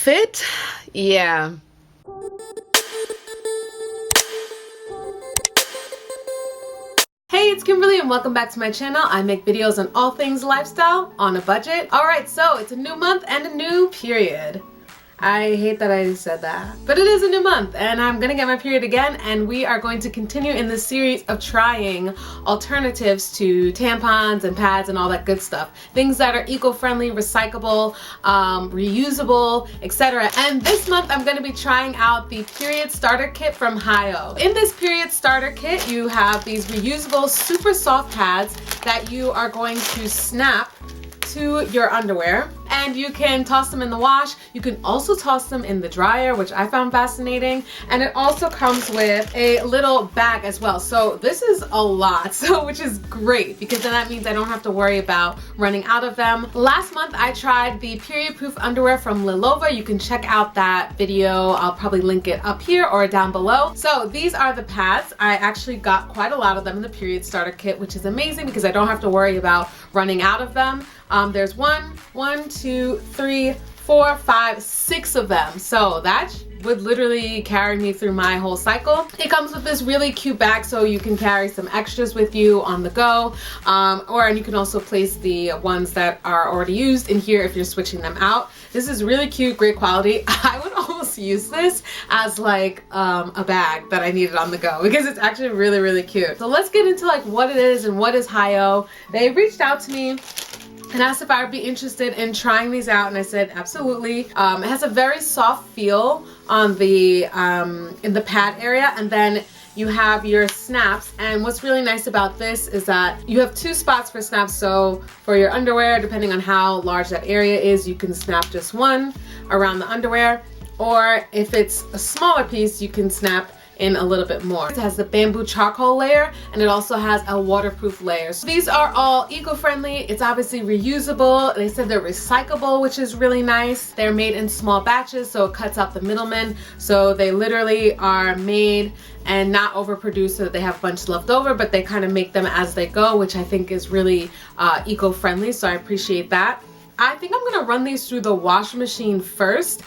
Fit? Yeah. Hey, it's Kimberlee and welcome back to my channel. I make videos on all things lifestyle on a budget. Alright, so it's a new month and a new period. I hate that I said that, but it is a new month and I'm gonna get my period again, and we are going to continue in this series of trying alternatives to tampons and pads and all that good stuff. Things that are eco-friendly, recyclable, reusable, etc. And this month I'm gonna be trying out the period starter kit from HighOh. In this period starter kit, you have these reusable super soft pads that you are going to snap to your underwear, and you can toss them in the wash. You can also toss them in the dryer, which I found fascinating, and it also comes with a little bag as well. So this is a lot, which is great because then that means I don't have to worry about running out of them. Last month I tried the period proof underwear from Lilova. You can check out that video. I'll probably link it up here or down below. So these are the pads. I actually got quite a lot of them in the period starter kit, which is amazing because I don't have to worry about running out of them. There's 1, 2, 3, 4, 5, 6 of them. So that would literally carry me through my whole cycle. It comes with this really cute bag so you can carry some extras with you on the go. And you can also place the ones that are already used in here if you're switching them out. This is really cute, great quality. I would almost use this as like a bag that I needed on the go because it's actually really, really cute. So let's get into like what it is and what is HighOh. They reached out to me and asked if I would be interested in trying these out, and I said absolutely. It has a very soft feel on the in the pad area, and then you have your snaps. And what's really nice about this is that you have 2 spots for snaps. So for your underwear, depending on how large that area is, you can snap just one around the underwear, or if it's a smaller piece, you can snap in a little bit more. It has the bamboo charcoal layer, and it also has a waterproof layer. So these are all eco-friendly. It's obviously reusable. They said they're recyclable, which is really nice. They're made in small batches, so it cuts out the middlemen. So they literally are made and not overproduced so that they have a bunch left over, but they kind of make them as they go, which I think is really eco-friendly, so I appreciate that. I think I'm gonna run these through the washing machine first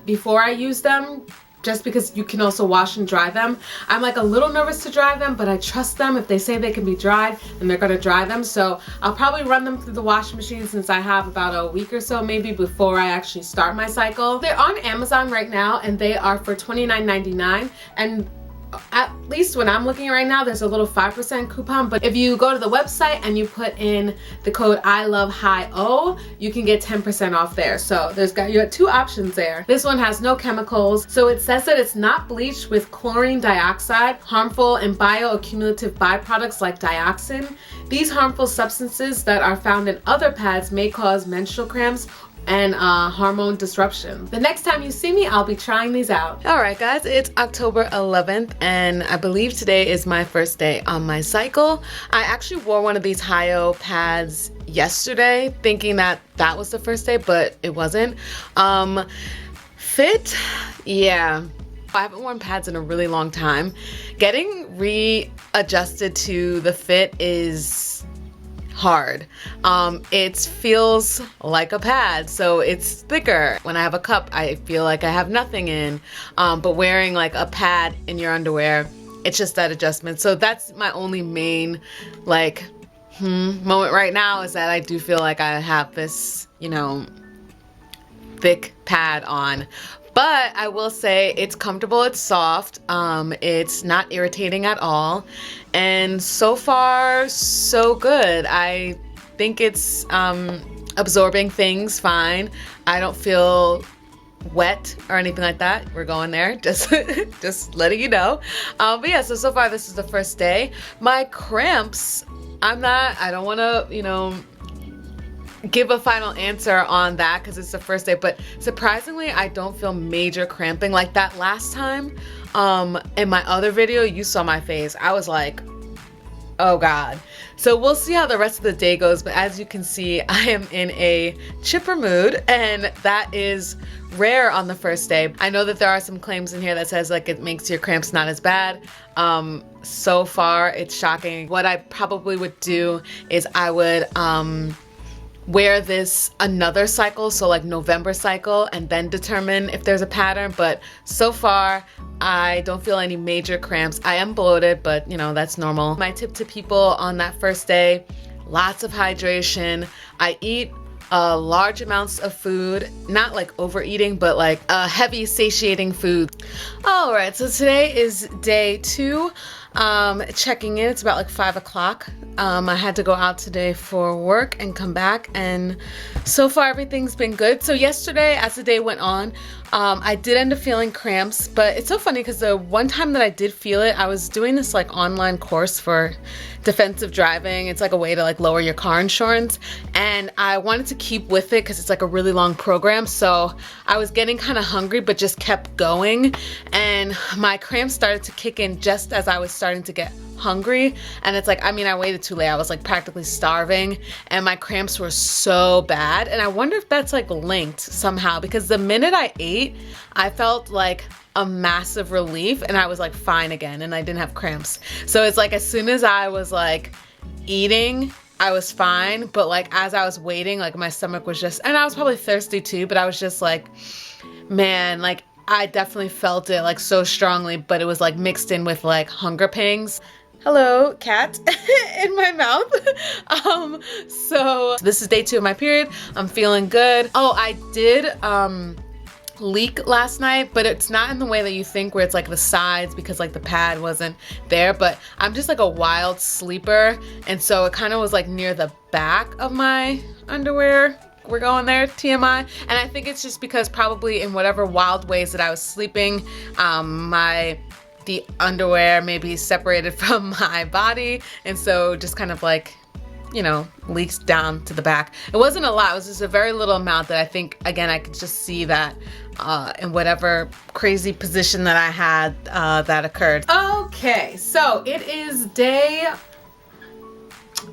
before I use them, just because you can also wash and dry them. I'm like a little nervous to dry them, but I trust them. If they say they can be dried, then they're gonna dry them. So I'll probably run them through the washing machine since I have about a week or so maybe before I actually start my cycle. They're on Amazon right now and they are for $29.99, and at least when I'm looking right now, there's a little 5% coupon, but if you go to the website and you put in the code I love HighOh, you can get 10% off there. So you have 2 options there. This one has no chemicals. So it says that it's not bleached with chlorine dioxide, harmful and bioaccumulative byproducts like dioxin. These harmful substances that are found in other pads may cause menstrual cramps and hormone disruption. The next time you see me, I'll be trying these out. Alright guys, it's October 11th and I believe today is my first day on my cycle. I actually wore one of these HighOh pads yesterday thinking that that was the first day, but it wasn't. Fit? Yeah. I haven't worn pads in a really long time. Getting readjusted to the fit is hard. It feels like a pad, so it's thicker. When I have a cup, I feel like I have nothing in, but wearing like a pad in your underwear, it's just that adjustment. So that's my only main like moment right now, is that I do feel like I have this, you know, thick pad on. But I will say it's comfortable, it's soft, it's not irritating at all, and so far so good. I think it's absorbing things fine. I don't feel wet or anything like that. We're going there, just letting you know. But yeah, so far this is the first day. My cramps, I don't want to, you know, give a final answer on that because it's the first day, but surprisingly I don't feel major cramping like that last time. In my other video, you saw my face. I was like, oh god. So we'll see how the rest of the day goes, but as you can see, I am in a chipper mood, and that is rare on the first day. I know that there are some claims in here that says like it makes your cramps not as bad. So far it's shocking. What I probably would do is I would wear this another cycle, so like November cycle, and then determine if there's a pattern. But so far, I don't feel any major cramps. I am bloated, but you know, that's normal. My tip to people on that first day, lots of hydration. I eat large amounts of food, not like overeating, but like heavy satiating food. All right, so today is day 2. Checking in, it's about like 5 o'clock. I had to go out today for work and come back, and so far everything's been good. So yesterday, as the day went on, I did end up feeling cramps, but it's so funny because the one time that I did feel it, I was doing this like online course for defensive driving. It's like a way to like lower your car insurance, and I wanted to keep with it because it's like a really long program. So I was getting kind of hungry, but just kept going, and my cramps started to kick in just as I was starting to get hungry. And it's like, I mean, I waited too late. I was like practically starving, and my cramps were so bad. And I wonder if that's like linked somehow, because the minute I ate, I felt like a massive relief, and I was like fine again, and I didn't have cramps. So it's like as soon as I was like eating, I was fine, but like as I was waiting, like my stomach was just, and I was probably thirsty too, but I was just like, man, like I definitely felt it like so strongly, but it was like mixed in with like hunger pangs. Hello, cat in my mouth. So this is day 2 of my period. I'm feeling good. Oh, I did leak last night, but it's not in the way that you think, where it's like the sides because like the pad wasn't there, but I'm just like a wild sleeper, and so it kind of was like near the back of my underwear. We're going there, TMI. And I think it's just because probably in whatever wild ways that I was sleeping, the underwear maybe separated from my body, and so just kind of like, you know, leaks down to the back. It wasn't a lot, it was just a very little amount that I think, again, I could just see that in whatever crazy position that I had that occurred. Okay, so it is day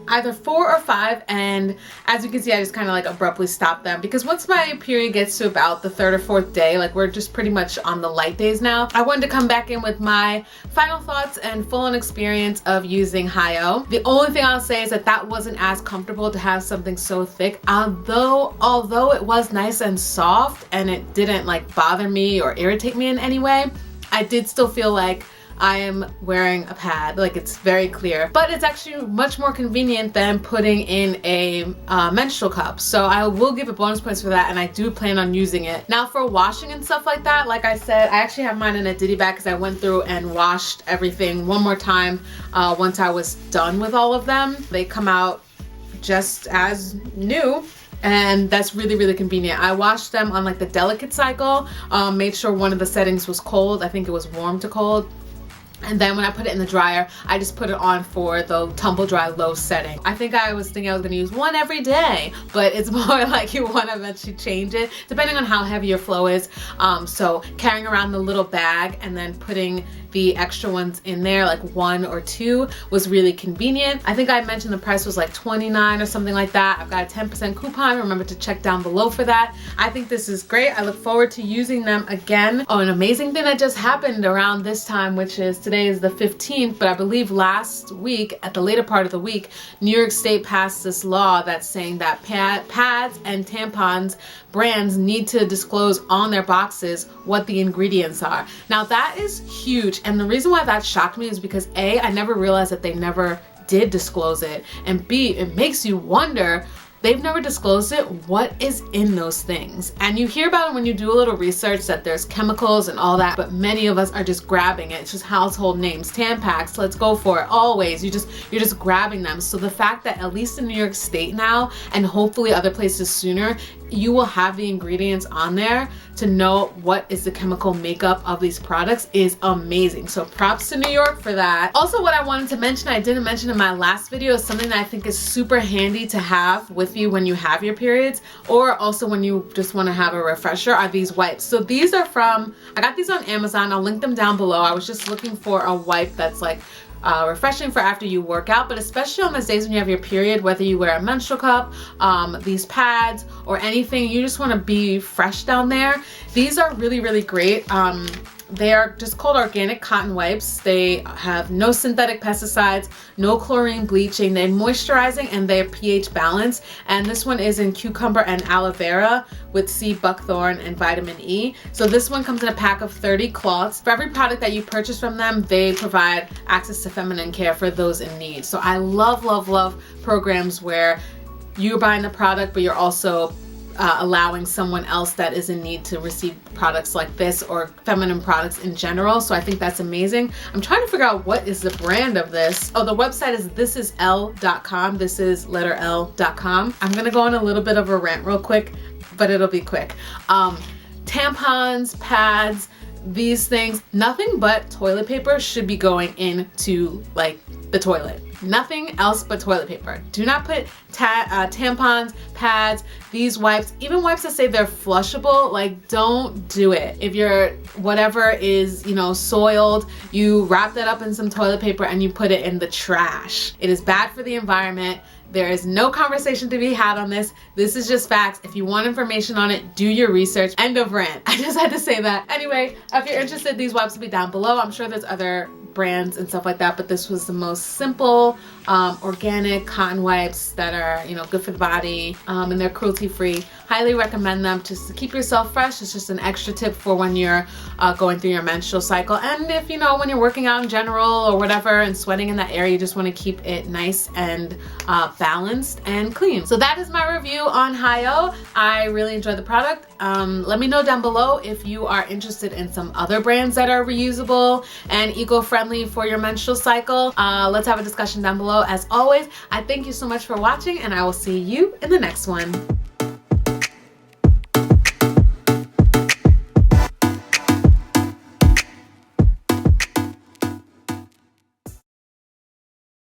either 4 or 5, and as you can see, I just kind of like abruptly stopped them because once my period gets to about the 3rd or 4th day, like we're just pretty much on the light days now, I wanted to come back in with my final thoughts and full-on experience of using HighOh. The only thing I'll say is that that wasn't as comfortable to have something so thick, although it was nice and soft and it didn't like bother me or irritate me in any way, I did still feel like I am wearing a pad, like it's very clear, but it's actually much more convenient than putting in a menstrual cup. So I will give it bonus points for that, and I do plan on using it. Now for washing and stuff like that, like I said, I actually have mine in a ditty bag because I went through and washed everything one more time once I was done with all of them. They come out just as new. And that's really, really convenient. I washed them on like the delicate cycle, made sure one of the settings was cold. I think it was warm to cold. And then when I put it in the dryer, I just put it on for the tumble dry low setting. I think I was thinking I was gonna use one every day, but it's more like you wanna eventually change it depending on how heavy your flow is. So carrying around the little bag and then putting the extra ones in there, like 1 or 2, was really convenient. I think I mentioned the price was like $29 or something like that. I've got a 10% coupon. Remember to check down below for that. I think this is great. I look forward to using them again. Oh, an amazing thing that just happened around this time, which is today is the 15th, but I believe last week, at the later part of the week, New York State passed this law that's saying that pads and tampons brands need to disclose on their boxes what the ingredients are. Now that is huge, and the reason why that shocked me is because A, I never realized that they never did disclose it, and B, it makes you wonder, they've never disclosed it, what is in those things? And you hear about it when you do a little research that there's chemicals and all that, but many of us are just grabbing it. It's just household names, Tampax, let's go for it, always. You're just grabbing them. So the fact that at least in New York State now, and hopefully other places sooner, you will have the ingredients on there to know what is the chemical makeup of these products is amazing. So props to New York for that. Also, what I wanted to mention, I didn't mention in my last video, is something that I think is super handy to have with you when you have your periods, or also when you just want to have a refresher, are these wipes. So these are from, I got these on Amazon. I'll link them down below. I was just looking for a wipe that's like refreshing for after you work out, but especially on those days when you have your period, whether you wear a menstrual cup, these pads, or anything, you just want to be fresh down there. These are really, really great. They are just called organic cotton wipes. They have no synthetic pesticides, no chlorine bleaching, they're moisturizing, and they're pH balanced. And this one is in cucumber and aloe vera with sea buckthorn and vitamin E. So this one comes in a pack of 30 cloths. For every product that you purchase from them, they provide access to feminine care for those in need. So I love, love, love programs where you're buying the product, but you're also allowing someone else that is in need to receive products like this, or feminine products in general. So I think that's amazing. I'm trying to figure out what is the brand of this. Oh, the website is thisisl.com. This is letter L.com. I'm gonna go on a little bit of a rant real quick, but it'll be quick. Tampons, pads, these things, nothing but toilet paper should be going into like the toilet. Nothing else but toilet paper. Do not put tampons, pads, these wipes, even wipes that say they're flushable, like don't do it. If your whatever is, you know, soiled, you wrap that up in some toilet paper and you put it in the trash. It is bad for the environment. There is no conversation to be had on this. This is just facts. If you want information on it, do your research. End of rant. I just had to say that. Anyway, if you're interested, these wipes will be down below. I'm sure there's other brands and stuff like that, but this was the most simple, organic cotton wipes that are, you know, good for the body, and they're cruelty free. Highly recommend them just to keep yourself fresh. It's just an extra tip for when you're going through your menstrual cycle, and if, you know, when you're working out in general or whatever and sweating in that area, you just want to keep it nice and balanced and clean. So that is my review on HighOh. I really enjoyed the product. Let me know down below if you are interested in some other brands that are reusable and eco-friendly for your menstrual cycle. Let's have a discussion down below. As always, I thank you so much for watching, and I will see you in the next one.